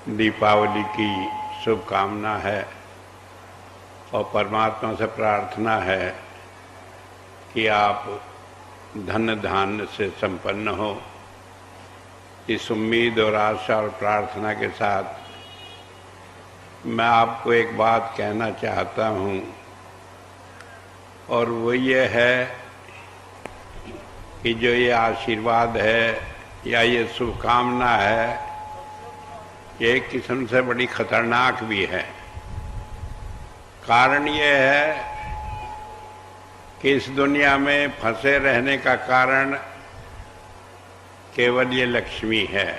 दीपावली की शुभकामना है और परमात्मा से प्रार्थना है कि आप धन धान्य से संपन्न हो। इस उम्मीद और आशा और प्रार्थना के साथ मैं आपको एक बात कहना चाहता हूँ, और वो ये है कि जो ये आशीर्वाद है या ये शुभकामना है, ये एक किस्म से बड़ी खतरनाक भी है। कारण ये है कि इस दुनिया में फंसे रहने का कारण केवल ये लक्ष्मी है।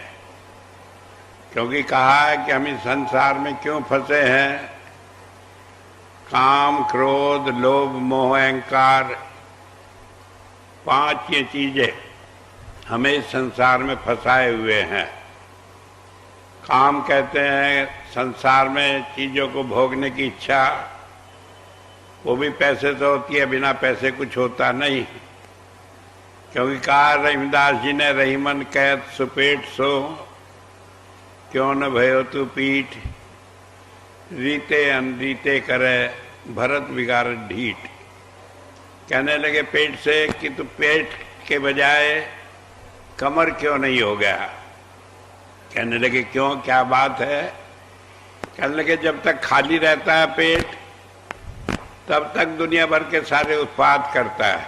क्योंकि कहा है कि हम इस संसार में क्यों फंसे हैं? काम, क्रोध, लोभ, मोह, अहंकार, 5 ये चीजें हमें इस संसार में फंसाए हुए हैं। काम कहते हैं संसार में चीजों को भोगने की इच्छा, वो भी पैसे से होती है, बिना पैसे कुछ होता नहीं। क्योंकि कहा रहीमदास जी ने, रहीमन कहत सुपेट सो, क्यों न भयो तू पीठ, रीते अनरीते करे भरत बिगाड़ ढीठ। कहने लगे पेट से कि तू पेट के बजाय कमर क्यों नहीं हो गया? कहने लगे क्यों, क्या बात है? कहने लगे जब तक खाली रहता है पेट, तब तक दुनिया भर के सारे उत्पाद करता है।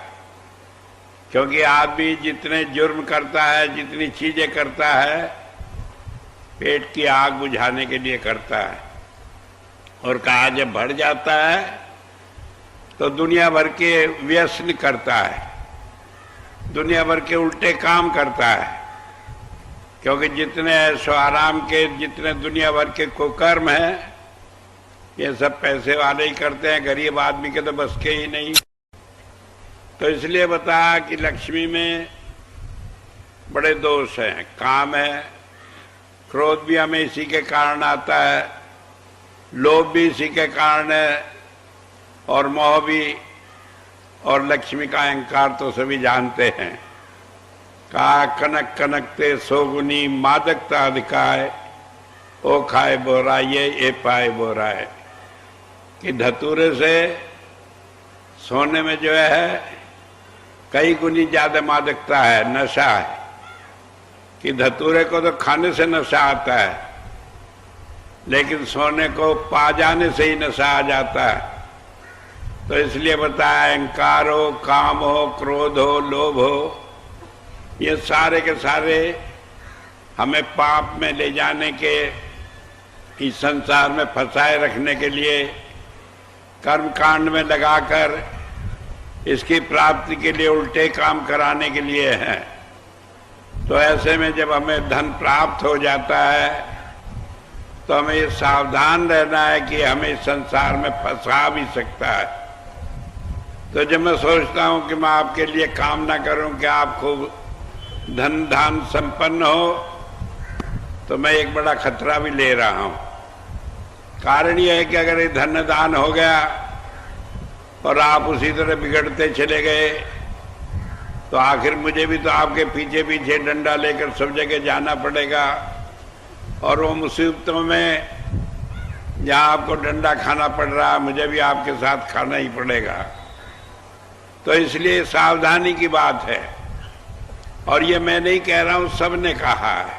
क्योंकि आदमी जितने जुर्म करता है, जितनी चीजें करता है, पेट की आग बुझाने के लिए करता है। और कहा जब भर जाता है तो दुनिया भर के व्यसन करता है, दुनिया भर के उल्टे काम करता है। क्योंकि जितने ऐशो आराम के, जितने दुनिया भर के कुकर्म हैं, ये सब पैसे वाले ही करते हैं, गरीब आदमी के तो बस के ही नहीं। तो इसलिए बताया कि लक्ष्मी में बड़े दोष हैं। काम है, क्रोध भी हमें इसी के कारण आता है, लोभ भी इसी के कारण है, और मोह भी, और लक्ष्मी का अहंकार तो सभी जानते हैं। कहा कनक कनकते सोगुनी मादकता अधिकाय, ओ खाए बोराइये ए पाए बोराए। कि धतूरे से सोने में जो है कई गुनी ज्यादा मादकता है, नशा है। कि धतूरे को तो खाने से नशा आता है, लेकिन सोने को पा जाने से ही नशा आ जाता है। तो इसलिए बताया अहंकार हो, काम हो, क्रोध हो, लोभ हो, ये सारे के सारे हमें पाप में ले जाने के, इस संसार में फंसाए रखने के लिए, कर्म कांड में लगाकर इसकी प्राप्ति के लिए उल्टे काम कराने के लिए हैं। तो ऐसे में जब हमें धन प्राप्त हो जाता है तो हमें ये सावधान रहना है कि हमें इस संसार में फंसा भी सकता है। तो जब मैं सोचता हूं कि मैं आपके लिए कामना करूं कि आप खूब धन धान संपन्न हो, तो मैं एक बड़ा खतरा भी ले रहा हूं। कारण यह है कि अगर ये धन दान हो गया और आप उसी तरह बिगड़ते चले गए, तो आखिर मुझे भी तो आपके पीछे पीछे डंडा लेकर सब जगह जाना पड़ेगा। और वो मुसीबतों में जहां आपको डंडा खाना पड़ रहा है, मुझे भी आपके साथ खाना ही पड़ेगा। तो इसलिए सावधानी की बात है। और ये मैं नहीं कह रहा हूं, सब ने कहा है।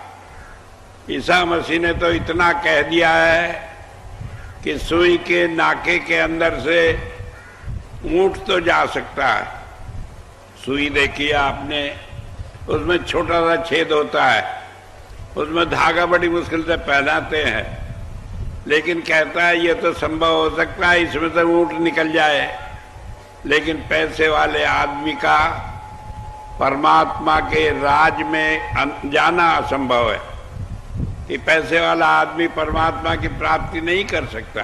ईसा मसीह ने तो इतना कह दिया है कि सुई के नाके के अंदर से ऊंट तो जा सकता है। सुई देखिए आपने, उसमें छोटा सा छेद होता है, उसमें धागा बड़ी मुश्किल से पहनाते हैं, लेकिन कहता है ये तो संभव हो सकता है इसमें से ऊंट निकल जाए। लेकिन पैसे वाले आदमी का परमात्मा के राज में जाना असंभव है। कि पैसे वाला आदमी परमात्मा की प्राप्ति नहीं कर सकता।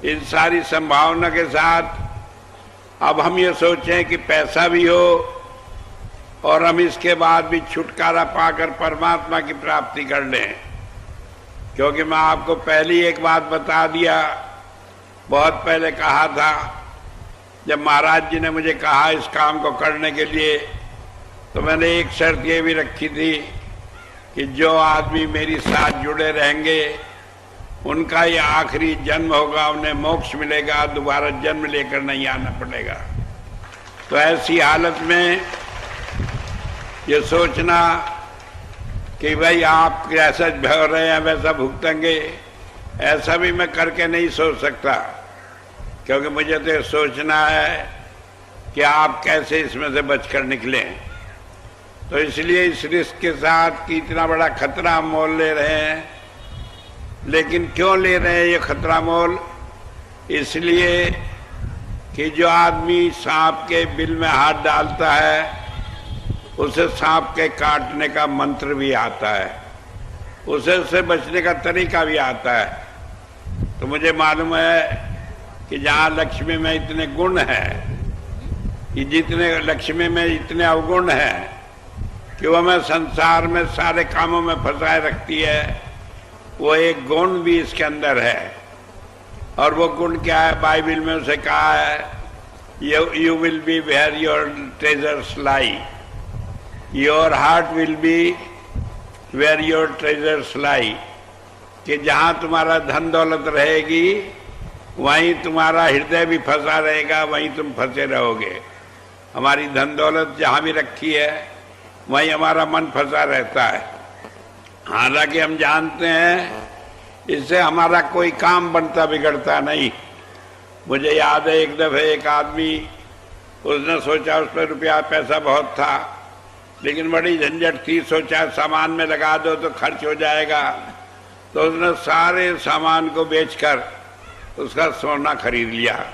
इन सारी संभावना के साथ अब हम ये सोचें कि पैसा भी हो और हम इसके बाद भी छुटकारा पाकर परमात्मा की प्राप्ति कर लें। क्योंकि मैं आपको पहली एक बात बता दिया, बहुत पहले कहा था, जब महाराज जी ने मुझे कहा इस काम को करने के लिए, तो मैंने एक शर्त ये भी रखी थी कि जो आदमी मेरी साथ जुड़े रहेंगे उनका ये आखिरी जन्म होगा, उन्हें मोक्ष मिलेगा, दोबारा जन्म लेकर नहीं आना पड़ेगा। तो ऐसी हालत में ये सोचना कि भाई आप जैसा भर रहे हैं वैसा भुगतेंगे, ऐसा भी मैं करके नहीं सोच सकता, क्योंकि मुझे तो सोचना है कि आप कैसे इसमें से बचकर निकलें। तो इसलिए इस रिस्क के साथ कि इतना बड़ा खतरा मोल ले रहे हैं। लेकिन क्यों ले रहे हैं ये खतरा मोल? इसलिए कि जो आदमी सांप के बिल में हाथ डालता है उसे सांप के काटने का मंत्र भी आता है, उसे उससे बचने का तरीका भी आता है। तो मुझे मालूम है कि जहाँ लक्ष्मी में इतने गुण हैं, कि जितने लक्ष्मी में इतने अवगुण हैं कि वो हमें संसार में सारे कामों में फंसाए रखती है, वो एक गुण भी इसके अंदर है। और वो गुण क्या है? बाइबल में उसे कहा है, you will be where your treasures lie, your heart will be where your treasures lie, कि जहाँ तुम्हारा धन दौलत रहेगी वहीं तुम्हारा हृदय भी फंसा रहेगा, वहीं तुम फंसे रहोगे। हमारी धन दौलत जहाँ भी रखी है वहीं हमारा मन फंसा रहता है। हालांकि हम जानते हैं इससे हमारा कोई काम बनता बिगड़ता नहीं। मुझे याद है एक दफे एक आदमी, उसने सोचा उस पर रुपया पैसा बहुत था, लेकिन बड़ी झंझट थी, सोचा सामान में लगा दो तो खर्च हो जाएगा। तो उसने सारे सामान को बेचकर उसका सोना खरीद लिया।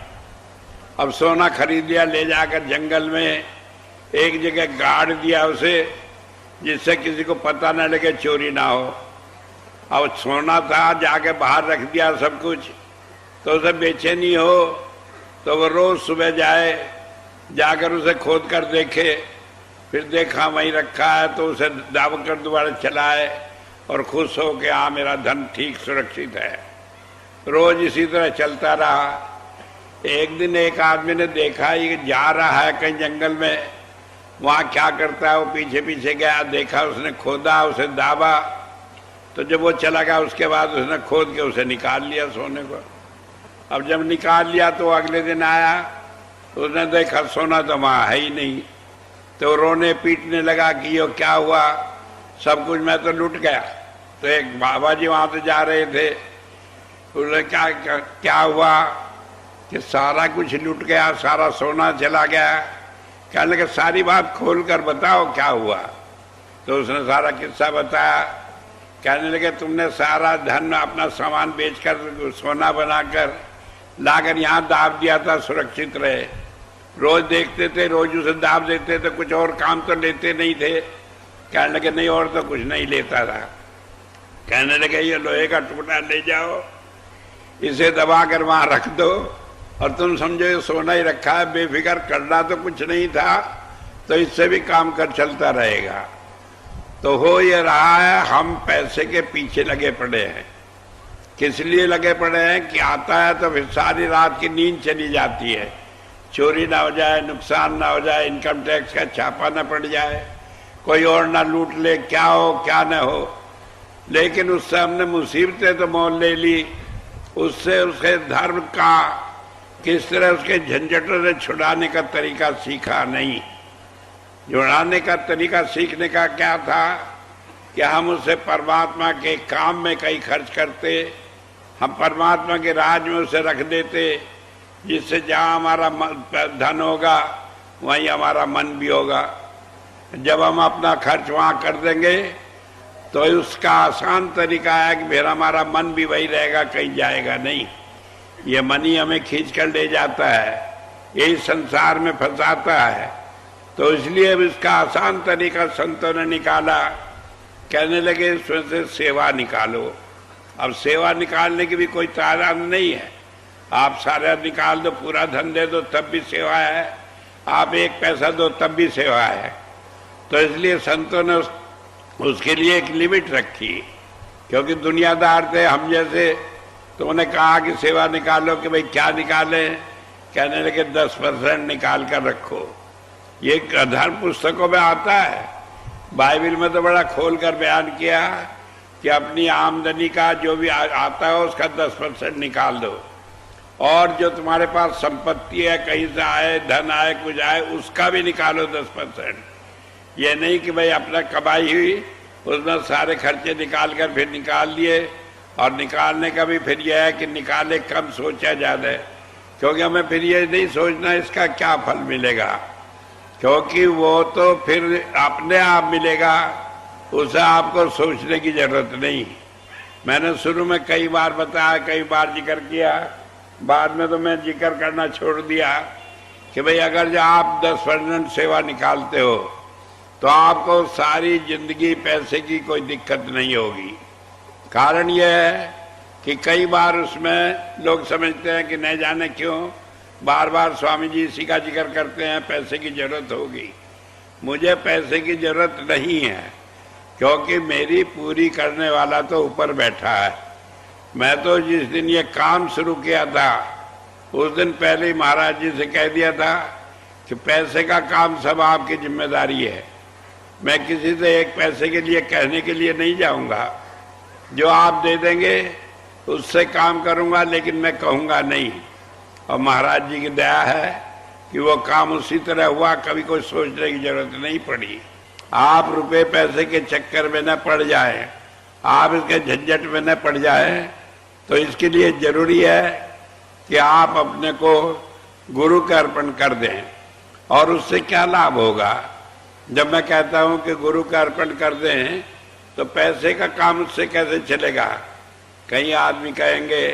अब सोना खरीद लिया, ले जाकर जंगल में एक जगह गाड़ दिया उसे, जिससे किसी को पता न लगे, चोरी ना हो। अब सोना था, जाके बाहर रख दिया सब कुछ, तो उसे बेचैनी हो तो वो रोज सुबह जाए, जाकर उसे खोद कर देखे, फिर देखा वहीं रखा है तो उसे दाब कर दोबारा चलाए और खुश हो कि हाँ मेरा धन ठीक सुरक्षित है। रोज इसी तरह चलता रहा। एक दिन एक आदमी ने देखा ये जा रहा है कहीं जंगल में, वहाँ क्या करता है, वो पीछे पीछे गया, देखा, उसने खोदा, उसे दाबा, तो जब वो चला गया उसके बाद उसने खोद के उसे निकाल लिया सोने को। अब जब निकाल लिया तो अगले दिन आया, तो उसने देखा सोना तो वहाँ है ही नहीं। तो रोने पीटने लगा कि ये क्या हुआ, सब कुछ मैं तो लूट गया। तो एक बाबा जी वहाँ से जा रहे थे, उसने क्या हुआ कि सारा कुछ लूट गया, सारा सोना चला गया। कहने लगे सारी बात खोल कर बताओ क्या हुआ। तो उसने सारा किस्सा बताया। कहने लगे तुमने सारा धन अपना सामान बेचकर सोना बनाकर लाकर यहाँ दाब दिया था, सुरक्षित रहे। रोज देखते थे, रोज उसे दाब देते थे, कुछ और काम तो लेते नहीं थे। कहने लगे नहीं और तो कुछ नहीं लेता था। कहने लगे ये लोहे का टुकड़ा ले जाओ, इसे दबा कर वहां रख दो और तुम समझो ये सोना ही रखा है, बेफिक्र, करना तो कुछ नहीं था, तो इससे भी काम कर चलता रहेगा। तो हो ये रहा है, हम पैसे के पीछे लगे पड़े हैं। किस लिए लगे पड़े हैं कि आता है तो फिर सारी रात की नींद चली जाती है, चोरी ना हो जाए, नुकसान ना हो जाए, इनकम टैक्स का छापा ना पड़ जाए, कोई और ना लूट ले, क्या हो क्या ना हो। लेकिन उससे हमने मुसीबतें तो मोल ले ली, उससे उसके धर्म का किस तरह उसके झंझटों से छुड़ाने का तरीका सीखा नहीं। छुड़ाने का तरीका सीखने का क्या था कि हम उसे परमात्मा के काम में कहीं खर्च करते, हम परमात्मा के राज में उसे रख देते, जिससे जहाँ हमारा धन होगा वहीं हमारा मन भी होगा। जब हम अपना खर्च वहाँ कर देंगे तो उसका आसान तरीका है कि फिर हमारा मन भी वही रहेगा, कहीं जाएगा नहीं। ये मन ही हमें खींच कर ले जाता है, यही संसार में फंसाता है। तो इसलिए अब इसका आसान तरीका संतों ने निकाला। कहने लगे इसमें से सेवा निकालो। अब सेवा निकालने की भी कोई तादाद नहीं है। आप सारा निकाल दो, पूरा धन दे दो तब भी सेवा है, आप एक पैसा दो तब भी सेवा है। तो इसलिए संतों ने उसके लिए एक लिमिट रखी, क्योंकि दुनियादार थे हम जैसे। तो उन्हें कहा कि सेवा निकालो, कि भाई क्या निकाले। कहने लगे 10% निकाल कर रखो। ये धर्म पुस्तकों में आता है, बाइबल में तो बड़ा खोलकर बयान किया कि अपनी आमदनी का जो भी आता है उसका 10% निकाल दो, और जो तुम्हारे पास संपत्ति है, कहीं से आए, धन आए, कुछ आए, उसका भी निकालो 10%। ये नहीं कि भाई अपना कमाई हुई उसमें सारे खर्चे निकाल कर फिर निकाल लिए, और निकालने का भी फिर यह है कि निकाले कम सोचा ज्यादा, क्योंकि हमें फिर ये नहीं सोचना इसका क्या फल मिलेगा, क्योंकि वो तो फिर अपने आप मिलेगा, उसे आपको सोचने की जरूरत नहीं। मैंने शुरू में कई बार बताया, कई बार जिक्र किया, बाद में तो मैं जिक्र करना छोड़ दिया कि भाई अगर जो आप 10% सेवा निकालते हो तो आपको सारी जिंदगी पैसे की कोई दिक्कत नहीं होगी। कारण यह है कि कई बार उसमें लोग समझते हैं कि नहीं जाने क्यों बार बार स्वामी जी इसी का जिक्र करते हैं, पैसे की जरूरत होगी। मुझे पैसे की जरूरत नहीं है, क्योंकि मेरी पूरी करने वाला तो ऊपर बैठा है। मैं तो जिस दिन ये काम शुरू किया था उस दिन पहले ही महाराज जी से कह दिया था कि पैसे का काम सब आपकी जिम्मेदारी है। मैं किसी से एक पैसे के लिए कहने के लिए नहीं जाऊंगा, जो आप दे देंगे उससे काम करूंगा, लेकिन मैं कहूंगा नहीं। और महाराज जी की दया है कि वो काम उसी तरह हुआ, कभी कोई सोचने की जरूरत नहीं पड़ी। आप रुपए पैसे के चक्कर में न पड़ जाए, आप इसके झंझट में न पड़ जाए, तो इसके लिए जरूरी है कि आप अपने को गुरु के अर्पण कर दें। और उससे क्या लाभ होगा? जब मैं कहता हूं कि गुरु का अर्पण कर दें तो पैसे का काम उससे कैसे चलेगा? कई आदमी कहेंगे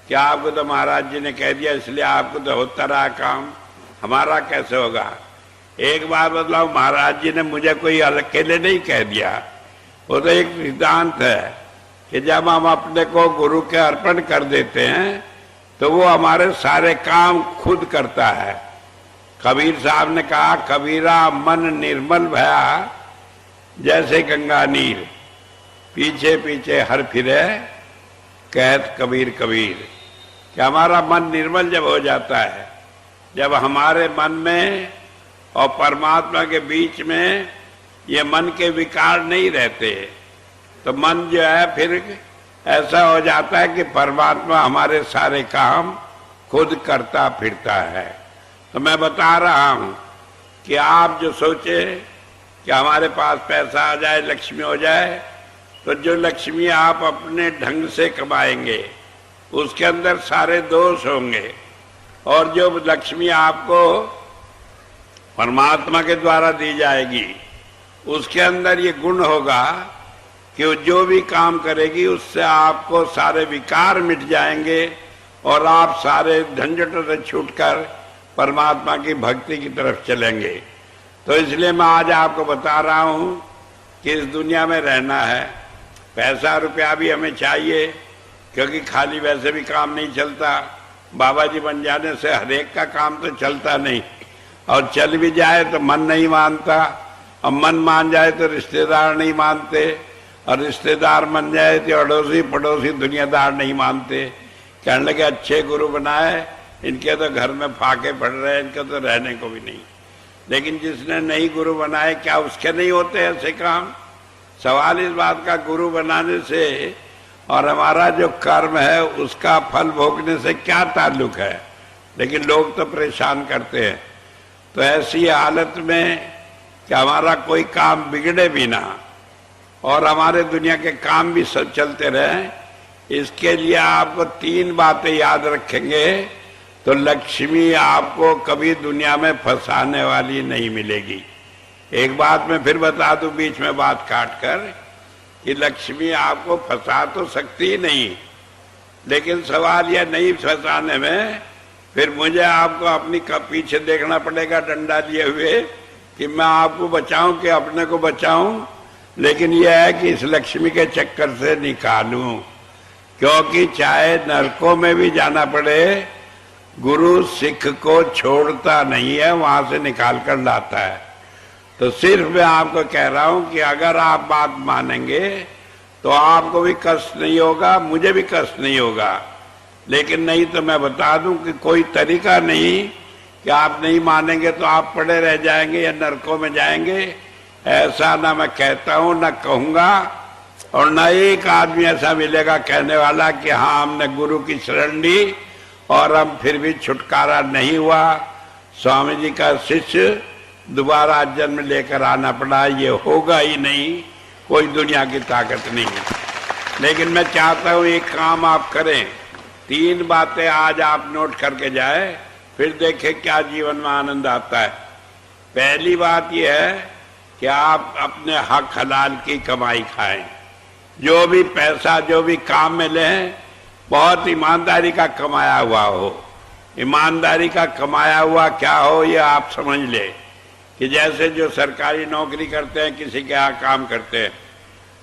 कि आपको तो महाराज जी ने कह दिया इसलिए आपको तो होता रहा काम, हमारा कैसे होगा? एक बार बदलाव, महाराज जी ने मुझे कोई अकेले नहीं कह दिया, वो तो एक सिद्धांत है कि जब हम अपने को गुरु के अर्पण कर देते हैं तो वो हमारे सारे काम खुद करता है। कबीर साहब ने कहा, कबीरा मन निर्मल भया जैसे गंगा नीर, पीछे पीछे हर फिरे कहत कबीर कबीर। कि हमारा मन निर्मल जब हो जाता है, जब हमारे मन में और परमात्मा के बीच में ये मन के विकार नहीं रहते, तो मन जो है फिर ऐसा हो जाता है कि परमात्मा हमारे सारे काम खुद करता फिरता है। तो मैं बता रहा हूं कि आप जो सोचे कि हमारे पास पैसा आ जाए, लक्ष्मी हो जाए, तो जो लक्ष्मी आप अपने ढंग से कमाएंगे उसके अंदर सारे दोष होंगे, और जो लक्ष्मी आपको परमात्मा के द्वारा दी जाएगी उसके अंदर ये गुण होगा कि जो भी काम करेगी उससे आपको सारे विकार मिट जाएंगे और आप सारे झंझटों से छूटकर परमात्मा की भक्ति की तरफ चलेंगे। तो इसलिए मैं आज आपको बता रहा हूं कि इस दुनिया में रहना है, पैसा रुपया भी हमें चाहिए, क्योंकि खाली वैसे भी काम नहीं चलता। बाबा जी बन जाने से हरेक का काम तो चलता नहीं, और चल भी जाए तो मन नहीं मानता, और मन मान जाए तो रिश्तेदार नहीं मानते, और रिश्तेदार मान जाए तो अड़ोसी पड़ोसी दुनियादार नहीं मानते। कहने लगे अच्छे गुरु बनाए, इनके तो घर में फाके पड़ रहे हैं, इनके तो रहने को भी नहीं। लेकिन जिसने नहीं गुरु बनाए, क्या उसके नहीं होते ऐसे काम? सवाल इस बात का, गुरु बनाने से और हमारा जो कर्म है उसका फल भोगने से क्या ताल्लुक है? लेकिन लोग तो परेशान करते हैं। तो ऐसी हालत में कि हमारा कोई काम बिगड़े भी ना और हमारे दुनिया के काम भी सब चलते रहे, इसके लिए आपको 3 बातें याद रखेंगे तो लक्ष्मी आपको कभी दुनिया में फंसाने वाली नहीं मिलेगी। एक बात मैं फिर बता दूं बीच में बात काट कर कि लक्ष्मी आपको फंसा तो सकती नहीं, लेकिन सवाल यह नहीं फंसाने में फिर मुझे आपको अपनी पीछे देखना पड़ेगा डंडा लिए हुए कि मैं आपको बचाऊं कि अपने को बचाऊं। लेकिन यह है कि इस लक्ष्मी के चक्कर से निकालूं, क्योंकि चाहे नरकों में भी जाना पड़े, गुरु सिख को छोड़ता नहीं है, वहां से निकाल कर लाता है। तो सिर्फ मैं आपको कह रहा हूं कि अगर आप बात मानेंगे तो आपको भी कष्ट नहीं होगा, मुझे भी कष्ट नहीं होगा। लेकिन नहीं तो मैं बता दूं कि कोई तरीका नहीं कि आप नहीं मानेंगे तो आप पड़े रह जाएंगे या नरकों में जाएंगे। ऐसा ना मैं कहता हूं, ना कहूंगा, और न एक आदमी ऐसा मिलेगा कहने वाला कि हाँ हमने गुरु की शरण ली और हम फिर भी छुटकारा नहीं हुआ, स्वामी जी का शिष्य दोबारा जन्म लेकर आना पड़ा। ये होगा ही नहीं, कोई दुनिया की ताकत नहीं है। लेकिन मैं चाहता हूं एक काम आप करें, 3 बातें आज आप नोट करके जाए, फिर देखें क्या जीवन में आनंद आता है। पहली बात यह है कि आप अपने हक हलाल की कमाई खाएं। जो भी पैसा जो भी काम में लें, बहुत ईमानदारी का कमाया हुआ हो। ईमानदारी का कमाया हुआ क्या हो ये आप समझ ले कि जैसे जो सरकारी नौकरी करते हैं, किसी के यहाँ काम करते हैं,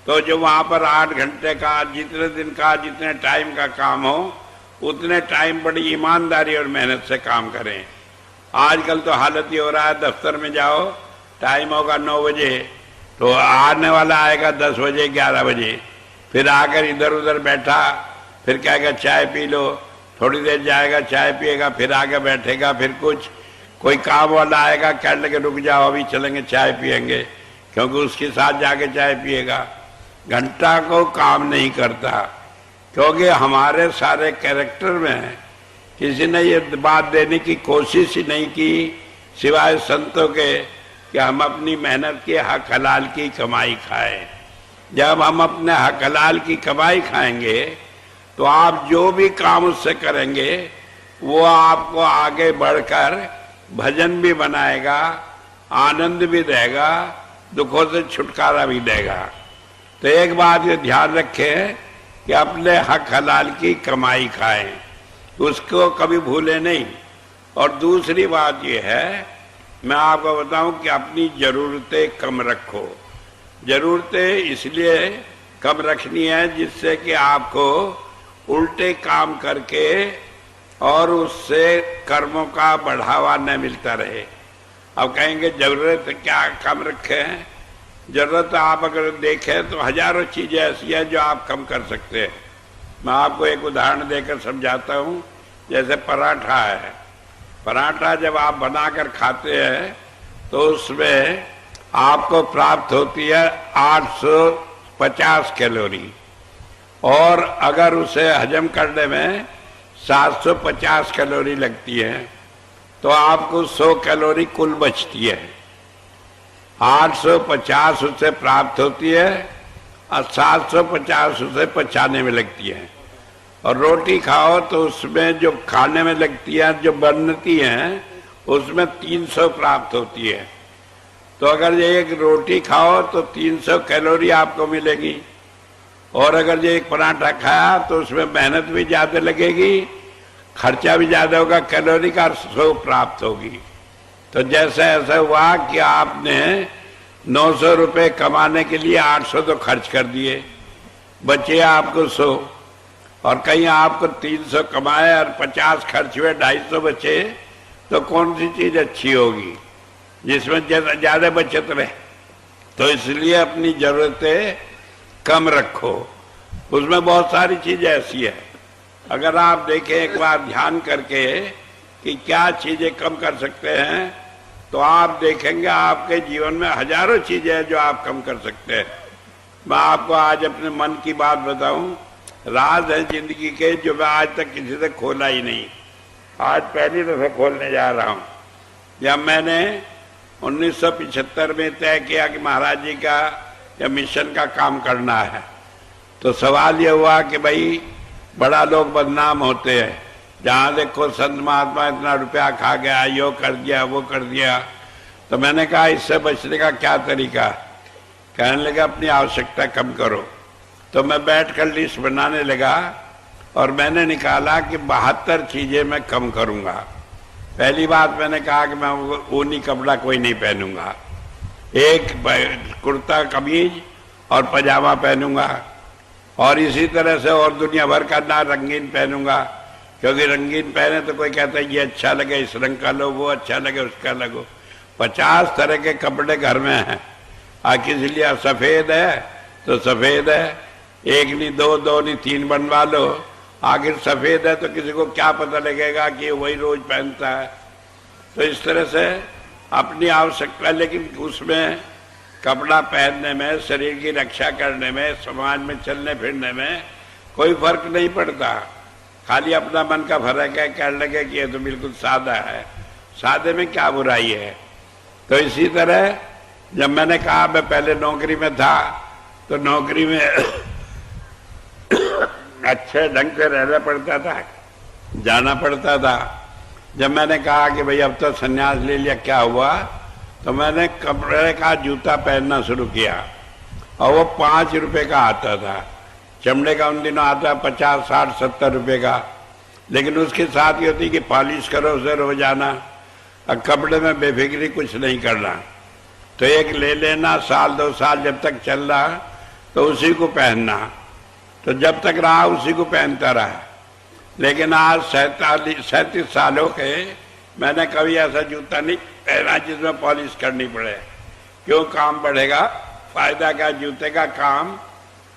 तो जो वहाँ पर 8 घंटे का, जितने दिन का, जितने टाइम का काम हो, उतने टाइम बड़ी ईमानदारी और मेहनत से काम करें। आजकल तो हालत ये हो रहा है, दफ्तर में जाओ, टाइम होगा 9 बजे, तो आने वाला आएगा 10 बजे 11 बजे, फिर आकर इधर उधर बैठा, फिर कहेगा चाय पी लो, थोड़ी देर जाएगा चाय पिएगा, फिर आगे बैठेगा, फिर कोई काम वाला आएगा, कह लगे रुक जाओ अभी चलेंगे चाय पिएंगे, क्योंकि उसके साथ जाके चाय पिएगा। घंटा को काम नहीं करता, क्योंकि हमारे सारे कैरेक्टर में किसी ने ये बात देने की कोशिश ही नहीं की सिवाय संतों के कि हम अपनी मेहनत के हक हलाल की कमाई खाएं। जब हम अपने हक हलाल की कमाई खाएंगे तो आप जो भी काम उससे करेंगे वो आपको आगे बढ़कर भजन भी बनाएगा, आनंद भी देगा, दुखों से छुटकारा भी देगा। तो एक बात ये ध्यान रखें कि अपने हक हलाल की कमाई खाएं, उसको कभी भूले नहीं। और दूसरी बात ये है, मैं आपको बताऊं कि अपनी जरूरतें कम रखो। जरूरतें इसलिए कम रखनी है जिससे कि आपको उल्टे काम करके और उससे कर्मों का बढ़ावा न मिलता रहे। अब कहेंगे जरूरत क्या कम रखे हैं? जरूरत आप अगर देखें तो हजारों चीजें ऐसी हैं जो आप कम कर सकते हैं। मैं आपको एक उदाहरण देकर समझाता हूँ। जैसे पराठा है, पराठा जब आप बनाकर खाते हैं तो उसमें आपको प्राप्त होती है 850 कैलोरी, और अगर उसे हजम करने में 750 कैलोरी लगती है तो आपको 100 कैलोरी कुल बचती है। 850 उससे प्राप्त होती है और 750 उसे पचाने में लगती है। और रोटी खाओ तो उसमें जो खाने में लगती है, जो बनती है, उसमें 300 प्राप्त होती है। तो अगर ये एक रोटी खाओ तो 300 कैलोरी आपको मिलेगी, और अगर ये एक पराठा खाया तो उसमें मेहनत भी ज्यादा लगेगी, खर्चा भी ज्यादा होगा, कैलोरी का 100 प्राप्त होगी। तो जैसे ऐसा हुआ कि आपने 900 रुपये कमाने के लिए 800 तो खर्च कर दिए, बचे आपको 100, और कहीं आपको 300 कमाए और 50 खर्च हुए, 250 बचे, तो कौन सी चीज अच्छी होगी जिसमें ज्यादा बचत रहे? तो इसलिए अपनी जरूरतें कम रखो। उसमें बहुत सारी चीजें ऐसी है, अगर आप देखें एक बार ध्यान करके कि क्या चीजें कम कर सकते हैं, तो आप देखेंगे आपके जीवन में हजारों चीजें हैं जो आप कम कर सकते हैं। मैं आपको आज अपने मन की बात बताऊं, राज है जिंदगी के जो मैं आज तक किसी से खोला ही नहीं, आज पहली दफा खोलने जा रहा हूं। जब मैंने 1975 में तय किया कि महाराज जी का या मिशन का काम करना है, तो सवाल यह हुआ कि भाई बड़ा लोग बदनाम होते हैं, जहां देखो संत महात्मा इतना रुपया खा गया, यो कर दिया वो कर दिया। तो मैंने कहा इससे बचने का क्या तरीका? कहने लगा अपनी आवश्यकता कम करो। तो मैं बैठकर लिस्ट बनाने लगा और मैंने निकाला कि 72 चीजें मैं कम करूंगा। पहली बात मैंने कहा कि मैं ऊनी कपड़ा कोई नहीं पहनूंगा, एक कुर्ता कमीज और पजामा पहनूंगा, और इसी तरह से और दुनिया भर का ना रंगीन पहनूंगा, क्योंकि रंगीन पहने तो कोई कहता है ये अच्छा लगे इस रंग का लो, वो अच्छा लगे उसका लगो। 50 तरह के कपड़े घर में हैं। किसी लिए सफेद है तो सफेद है, एक नहीं दो, दो नहीं 3 बनवा लो। आखिर सफेद है तो किसी को क्या पता लगेगा कि वही रोज पहनता है। तो इस तरह से अपनी आवश्यकता, लेकिन उसमें कपड़ा पहनने में, शरीर की रक्षा करने में, समाज में चलने फिरने में कोई फर्क नहीं पड़ता। खाली अपना मन का फर्क है, कह लगे कि ये तो बिल्कुल सादा है। सादे में क्या बुराई है? तो इसी तरह जब मैंने कहा मैं पहले नौकरी में था तो नौकरी में अच्छे ढंग से रहना पड़ता था, जाना पड़ता था। जब मैंने कहा कि भाई अब तो संन्यास ले लिया, क्या हुआ? तो मैंने कपड़े का जूता पहनना शुरू किया और वो 5 रुपए का आता था। चमड़े का उन दिनों आता 50, 60, 70 रुपए का, लेकिन उसके साथ ये होती कि पॉलिश करो उसे रोजाना और कपड़े में बेफिक्री कुछ नहीं करना। तो एक ले लेना, साल 2 साल जब तक चल रहा तो उसी को पहनना। तो जब तक रहा उसी को पहनता रहा। लेकिन आज 37 सालों के मैंने कभी ऐसा जूता नहीं पहना जिसमें पॉलिश करनी पड़े। क्यों? काम बढ़ेगा, फायदा क्या जूते का? काम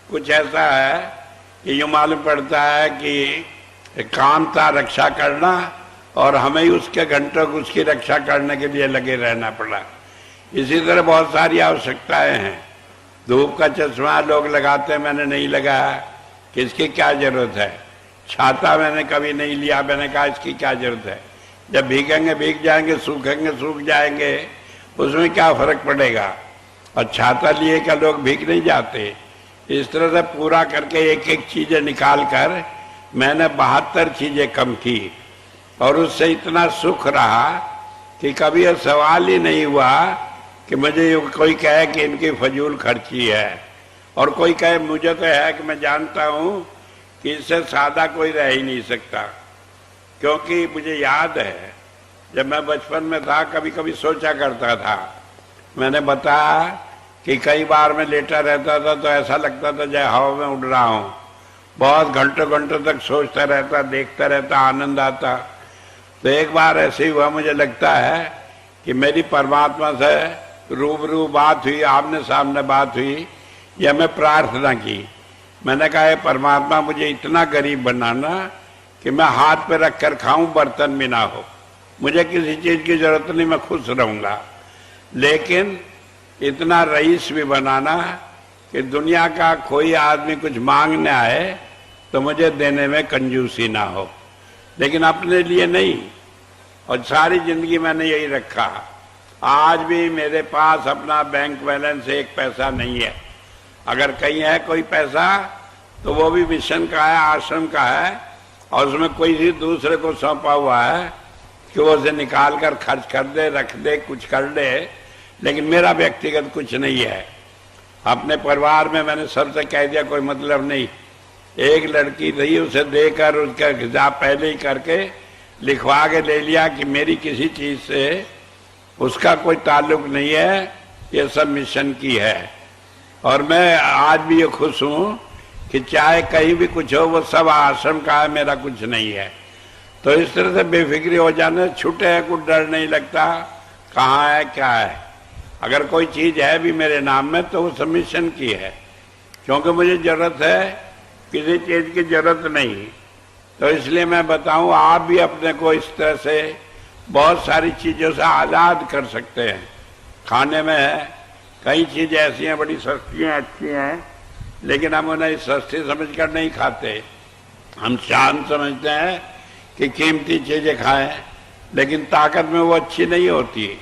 कुछ ऐसा है कि यूं मालूम पड़ता है कि काम था रक्षा करना और हमें ही उसके घंटों को उसकी रक्षा करने के लिए लगे रहना पड़ा। इसी तरह बहुत सारी आवश्यकताएं हैं। धूप का चश्मा लोग लगाते हैं, मैंने नहीं लगाया, किसकी क्या जरूरत है? छाता मैंने कभी नहीं लिया, मैंने कहा इसकी क्या जरूरत है? जब भीगेंगे भीग जाएंगे, सूखेंगे सूख जाएंगे, उसमें क्या फर्क पड़ेगा? और छाता लिए क्या लोग भीग नहीं जाते? इस तरह से पूरा करके एक एक चीजें निकाल कर मैंने 72 चीजें कम की और उससे इतना सुख रहा कि कभी यह सवाल ही नहीं हुआ कि मुझे कोई कहे कि इनकी फजूल खर्ची है, और कोई कहे मुझे तो है कि मैं जानता हूं कि इससे सादा कोई रह ही नहीं सकता। क्योंकि मुझे याद है जब मैं बचपन में था कभी कभी सोचा करता था, मैंने बताया कि कई बार मैं लेटा रहता था तो ऐसा लगता था जैसे हवा में उड़ रहा हूं। बहुत घंटों घंटों तक सोचता रहता, देखता रहता, आनंद आता। तो एक बार ऐसे ही हुआ, मुझे लगता है कि मेरी परमात्मा से रूबरू बात हुई, आमने सामने बात हुई, या मैं प्रार्थना की। मैंने कहा परमात्मा मुझे इतना गरीब बनाना कि मैं हाथ पे रख कर खाऊं, बर्तन भी ना हो, मुझे किसी चीज की जरूरत नहीं, मैं खुश रहूंगा। लेकिन इतना रईस भी बनाना कि दुनिया का कोई आदमी कुछ मांगने आए तो मुझे देने में कंजूसी ना हो, लेकिन अपने लिए नहीं। और सारी जिंदगी मैंने यही रखा। आज भी मेरे पास अपना बैंक बैलेंस 1 पैसा नहीं है। अगर कहीं है कोई पैसा तो वो भी मिशन का है, आश्रम का है, और उसमें कोई भी दूसरे को सौंपा हुआ है कि वो उसे निकाल कर खर्च कर दे, रख दे, कुछ कर दे। लेकिन मेरा व्यक्तिगत कुछ नहीं है। अपने परिवार में मैंने सबसे कह दिया कोई मतलब नहीं। एक लड़की थी, उसे देकर उसका हिसाब पहले ही करके लिखवा के ले लिया कि मेरी किसी चीज से उसका कोई ताल्लुक नहीं है, ये सब मिशन की है। और मैं आज भी ये खुश हूं कि चाहे कहीं भी कुछ हो वो सब आश्रम का है, मेरा कुछ नहीं है। तो इस तरह से बेफिक्री हो जाने, छूटे है, कुछ डर नहीं लगता कहाँ है क्या है। अगर कोई चीज है भी मेरे नाम में तो वो सब मिशन की है, क्योंकि मुझे जरूरत है, किसी चीज की जरूरत नहीं। तो इसलिए मैं बताऊं, आप भी अपने को इस तरह से बहुत सारी चीजों से आजाद कर सकते हैं। खाने में है, कई चीजें ऐसी हैं बड़ी सस्ती हैं, अच्छी हैं, लेकिन हम उन्हें सस्ती समझकर नहीं खाते। हम शान समझते हैं कि कीमती चीजें खाएं, लेकिन ताकत में वो अच्छी नहीं होती।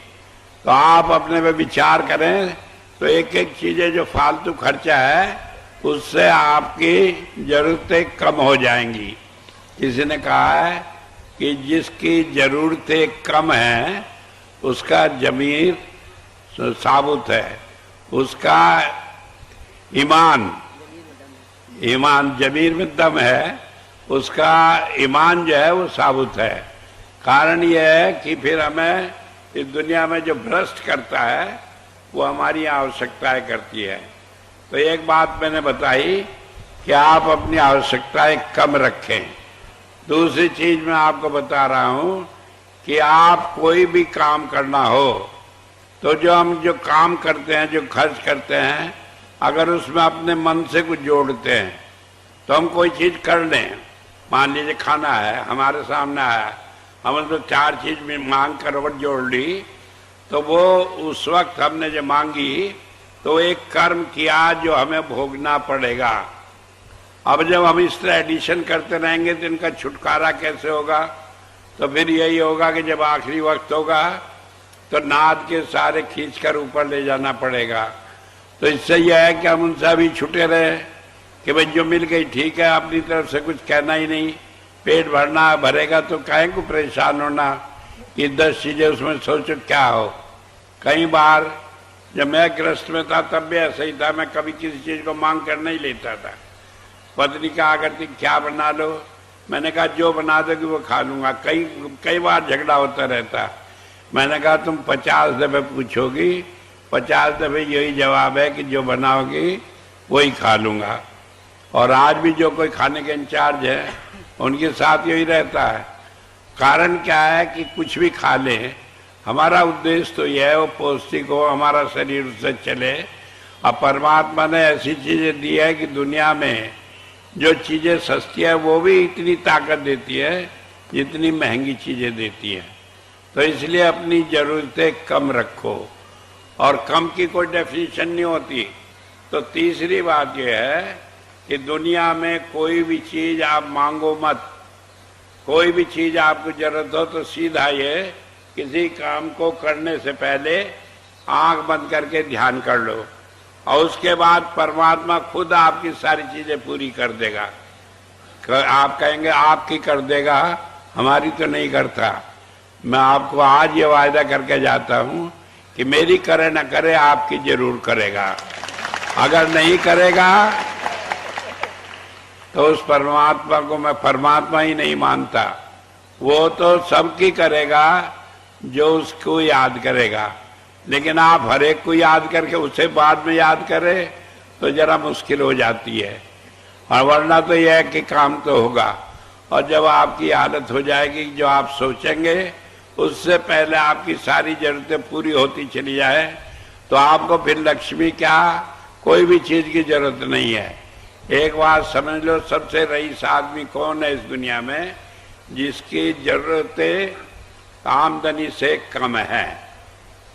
तो आप अपने में विचार करें तो एक एक चीजें जो फालतू खर्चा है उससे आपकी जरूरतें कम हो जाएंगी। किसी ने कहा है कि जिसकी जरूरतें कम हैं उसका जमीर साबुत है, उसका ईमान जमीर में दम है, उसका ईमान जो है वो साबुत है। कारण यह है कि फिर हमें इस दुनिया में जो भ्रष्ट करता है वो हमारी आवश्यकताएं करती है। तो एक बात मैंने बताई कि आप अपनी आवश्यकताएं कम रखें। दूसरी चीज मैं आपको बता रहा हूं कि आप कोई भी काम करना हो तो जो काम करते हैं, जो खर्च करते हैं, अगर उसमें अपने मन से कुछ जोड़ते हैं तो हम कोई चीज कर लें। मान लीजिए खाना है हमारे सामने आया, हम उसमें 4 चीज में मांग कर और जोड़ ली, तो वो उस वक्त हमने जो मांगी तो एक कर्म किया जो हमें भोगना पड़ेगा। अब जब हम इस तरह एडिशन करते रहेंगे तो इनका छुटकारा कैसे होगा? तो फिर यही होगा कि जब आखिरी वक्त होगा तो नाद के सारे खींचकर ऊपर ले जाना पड़ेगा। तो इससे यह है कि हम उनसे अभी छुटे रहे कि भाई जो मिल गई ठीक है, अपनी तरफ से कुछ कहना ही नहीं, पेट भरना भरेगा तो काहे को परेशान होना कि 10 चीजें उसमें सोचो क्या हो। कई बार जब मैं गृहस्थ में था तब भी ऐसा ही था, मैं कभी किसी चीज को मांग कर नहीं लेता था। पत्नी कहा करती क्या बना लो, मैंने कहा जो बना दोगी वो खा लूंगा। कई बार झगड़ा होता रहता। मैंने कहा तुम 50 दफे पूछोगी, 50 दफे यही जवाब है कि जो बनाओगी वही खा लूंगा। और आज भी जो कोई खाने के इंचार्ज है उनके साथ यही रहता है। कारण क्या है कि कुछ भी खा लें, हमारा उद्देश्य तो यह है वो पौष्टिक हो, हमारा शरीर उससे चले। अब परमात्मा ने ऐसी चीजें दी है कि दुनिया में जो चीजें सस्ती है वो भी इतनी ताकत देती है जितनी महंगी चीजें देती है। तो इसलिए अपनी जरूरतें कम रखो, और कम की कोई डेफिनेशन नहीं होती। तो तीसरी बात यह है कि दुनिया में कोई भी चीज आप मांगो मत। कोई भी चीज आपको जरूरत हो तो सीधा ये किसी काम को करने से पहले आंख बंद करके ध्यान कर लो, और उसके बाद परमात्मा खुद आपकी सारी चीजें पूरी कर देगा। आप कहेंगे आपकी कर देगा, हमारी तो नहीं करता। मैं आपको आज ये वायदा करके जाता हूं कि मेरी करे न करे आपकी जरूर करेगा। अगर नहीं करेगा तो उस परमात्मा को मैं परमात्मा ही नहीं मानता। वो तो सबकी करेगा जो उसको याद करेगा, लेकिन आप हर एक को याद करके उसे बाद में याद करें तो जरा मुश्किल हो जाती है। और वरना तो यह है कि काम तो होगा। और जब आपकी हालत हो जाएगी जो आप सोचेंगे उससे पहले आपकी सारी जरूरतें पूरी होती चली जाए तो आपको फिर लक्ष्मी क्या कोई भी चीज की जरूरत नहीं है। एक बात समझ लो, सबसे रईस आदमी कौन है इस दुनिया में? जिसकी जरूरतें आमदनी से कम है।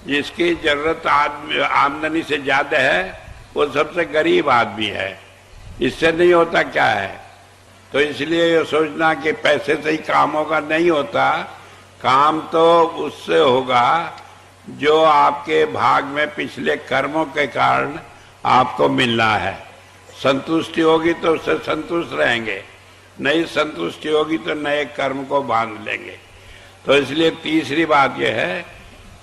जिसकी जरूरत आमदनी से ज्यादा है वो सबसे गरीब आदमी है। इससे नहीं होता क्या है? तो इसलिए ये सोचना कि पैसे से ही काम होगा, नहीं होता। काम तो उससे होगा जो आपके भाग में पिछले कर्मों के कारण आपको मिलना है। संतुष्टि होगी तो उससे संतुष्ट रहेंगे, नहीं संतुष्टि होगी तो नए कर्म को बांध लेंगे। तो इसलिए तीसरी बात यह है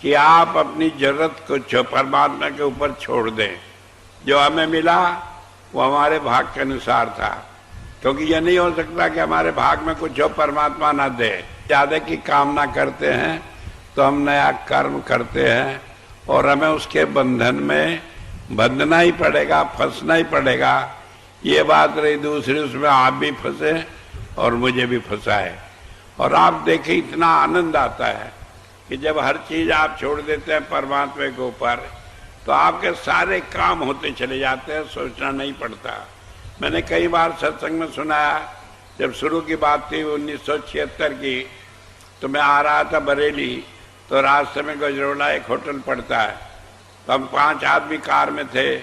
कि आप अपनी जरूरत को परमात्मा के ऊपर छोड़ दें। जो हमें मिला वो हमारे भाग के अनुसार था, क्योंकि यह नहीं हो सकता कि हमारे भाग में कुछ हो परमात्मा ना दे। ज्यादा की कामना करते हैं तो हम नया कर्म करते हैं और हमें उसके बंधन में बंधना ही पड़ेगा, फंसना ही पड़ेगा। ये बात रही। दूसरी, उसमें आप भी फंसे और मुझे भी फंसा है। और आप देखें इतना आनंद आता है कि जब हर चीज आप छोड़ देते हैं परमात्मा के ऊपर तो आपके सारे काम होते चले जाते हैं, सोचना नहीं पड़ता। मैंने कई बार सत्संग में सुनाया, जब शुरू की बात थी 1976 की, तो मैं आ रहा था बरेली, तो रास्ते में गजरौला एक होटल पड़ता है, तो हम 5 आदमी कार में थे।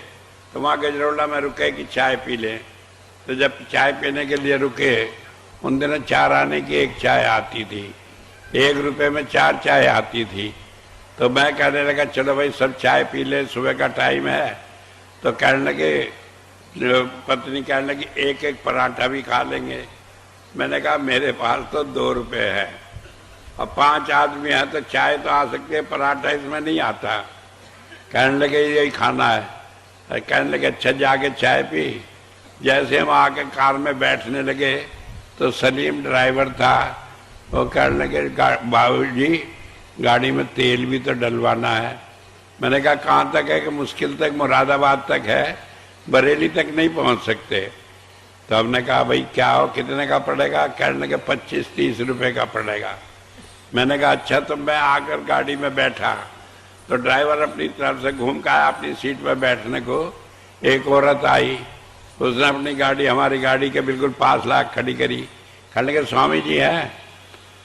तो वहाँ गजरौला में रुके कि चाय पी लें। तो जब चाय पीने के लिए रुके, उन दिनों 4 आने की एक चाय आती थी, 1 रुपये में 4 चाय आती थी। तो मैं कहने लगा चलो भाई सब चाय पी ले, सुबह का टाइम है। तो कहने लगे, पत्नी कहने लगी एक एक पराठा भी खा लेंगे। मैंने कहा मेरे पास तो 2 रुपये है, अब 5 आदमी हैं तो चाय तो आ सकती है, पराठा इसमें नहीं आता। कहने लगे यही खाना है। कहने लगे अच्छा जाके चाय पी। जैसे हम आके कार में बैठने लगे तो सलीम ड्राइवर था, वो कहने लगे बाबूजी गाड़ी में तेल भी तो डलवाना है। मैंने कहा कहाँ तक है? कि मुश्किल तक मुरादाबाद तक है, बरेली तक नहीं पहुँच सकते। तो हमने कहा भाई क्या हो, कितने का पड़ेगा? कहने लगे 25-30 रुपये का पड़ेगा। मैंने कहा अच्छा। तो मैं आकर गाड़ी में बैठा तो ड्राइवर अपनी तरफ से घूम के आया अपनी सीट पर बैठने को। एक औरत आई, उसने अपनी गाड़ी हमारी गाड़ी के बिल्कुल पास ला खड़ी करी। कहने लगे स्वामी जी हैं?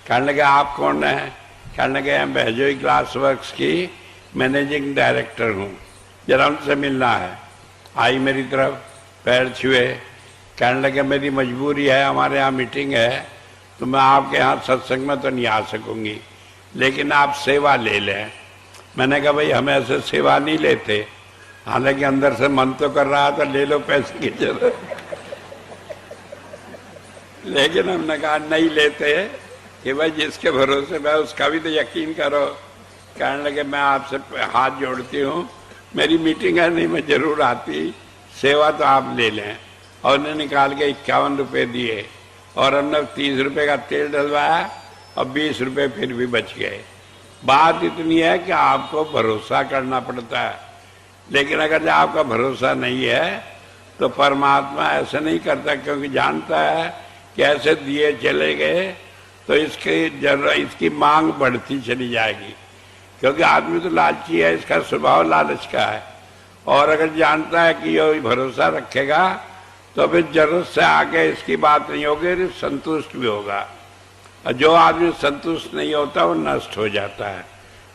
कहने लगे आप कौन हैं? कहने लगे मैं बहजोई ग्लास वर्क्स की मैनेजिंग डायरेक्टर हूँ। जरा उनसे मिलना है। आई मेरी तरफ, पैर छुए, कहने लगे मेरी मजबूरी है, हमारे यहाँ मीटिंग है, तो मैं आपके यहाँ सत्संग में तो नहीं आ सकूंगी, लेकिन आप सेवा ले लें। मैंने कहा भाई हम ऐसे सेवा नहीं लेते, हालांकि अंदर से मन तो कर रहा था ले लो पैसे की जरूरत, लेकिन हमने कहा नहीं लेते कि भाई जिसके भरोसे मैं उसका भी तो यकीन करो। कहने लगे मैं आपसे हाथ जोड़ती हूँ, मेरी मीटिंग है नहीं, मैं जरूर आती, सेवा तो आप ले लें। और उन्हें निकाल के 51 रुपये दिए और हमने 30 रुपये का तेल डलवाया और 20 रुपये फिर भी बच गए। बात इतनी है कि आपको भरोसा करना पड़ता है, लेकिन अगर आपका भरोसा नहीं है तो परमात्मा ऐसे नहीं करता, क्योंकि जानता है कि ऐसे दिए चले गए तो इसकी मांग बढ़ती चली जाएगी, क्योंकि आदमी तो लालची है, इसका स्वभाव लालच का है। और अगर जानता है कि ये भरोसा रखेगा तो फिर जरूरत से आगे इसकी बात नहीं होगी, संतुष्ट भी होगा। और जो आदमी संतुष्ट नहीं होता वो नष्ट हो जाता है।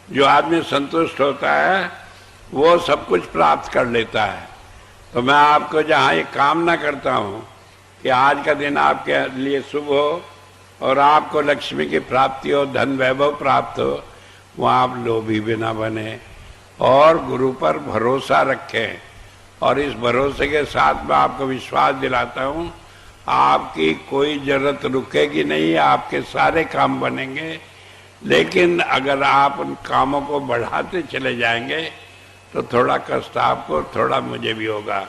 जो आदमी संतुष्ट होता है वो सब कुछ प्राप्त कर लेता है। तो मैं आपको जहाँ ये कामना करता हूँ कि आज का दिन आपके लिए शुभ हो और आपको लक्ष्मी की प्राप्ति हो, धन वैभव प्राप्त हो, वहाँ आप लोभी भी ना बने और गुरु पर भरोसा रखें। और इस भरोसे के साथ मैं आपको विश्वास दिलाता हूँ, आपकी कोई जरूरत रुकेगी नहीं, आपके सारे काम बनेंगे। लेकिन अगर आप उन कामों को बढ़ाते चले जाएंगे तो थोड़ा कष्ट आपको, थोड़ा मुझे भी होगा।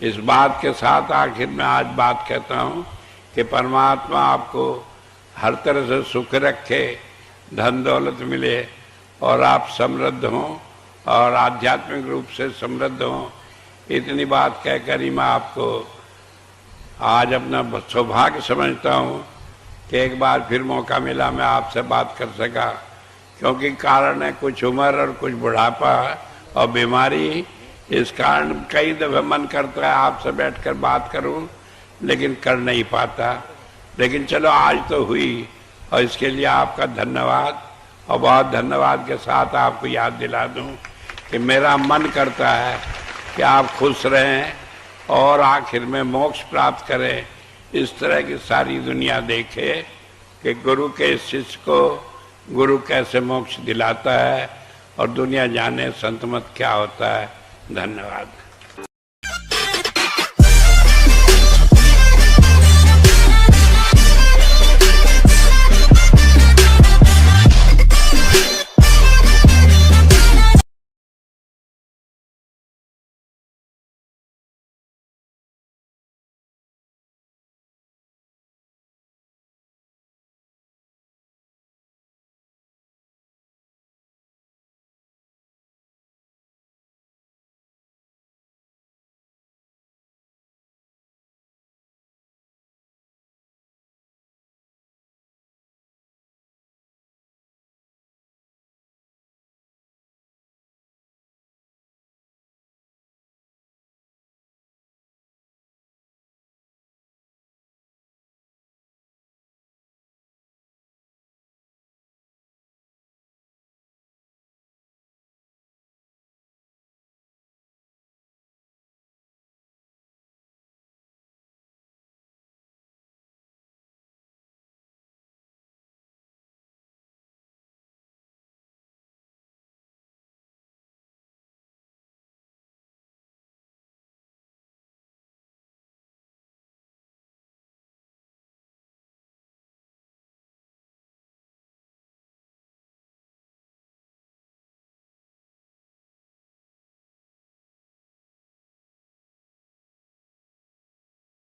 इस बात के साथ आखिर में आज बात कहता हूँ कि परमात्मा आपको हर तरह से सुख रखे, धन दौलत मिले और आप समृद्ध हों और आध्यात्मिक रूप से समृद्ध हों। इतनी बात कहकर ही मैं आपको आज अपना सौभाग्य समझता हूँ कि एक बार फिर मौका मिला मैं आपसे बात कर सका, क्योंकि कारण है कुछ उम्र और कुछ बुढ़ापा और बीमारी। इस कारण कई दफे मन करता है आपसे बैठकर बात करूं, लेकिन कर नहीं पाता। लेकिन चलो आज तो हुई और इसके लिए आपका धन्यवाद। और बहुत धन्यवाद के साथ आपको याद दिला दूं कि मेरा मन करता है कि आप खुश रहें और आखिर में मोक्ष प्राप्त करें। इस तरह की सारी दुनिया देखे कि गुरु के शिष्य को गुरु कैसे मोक्ष दिलाता है और दुनिया जाने संत मत क्या होता है। धन्यवाद।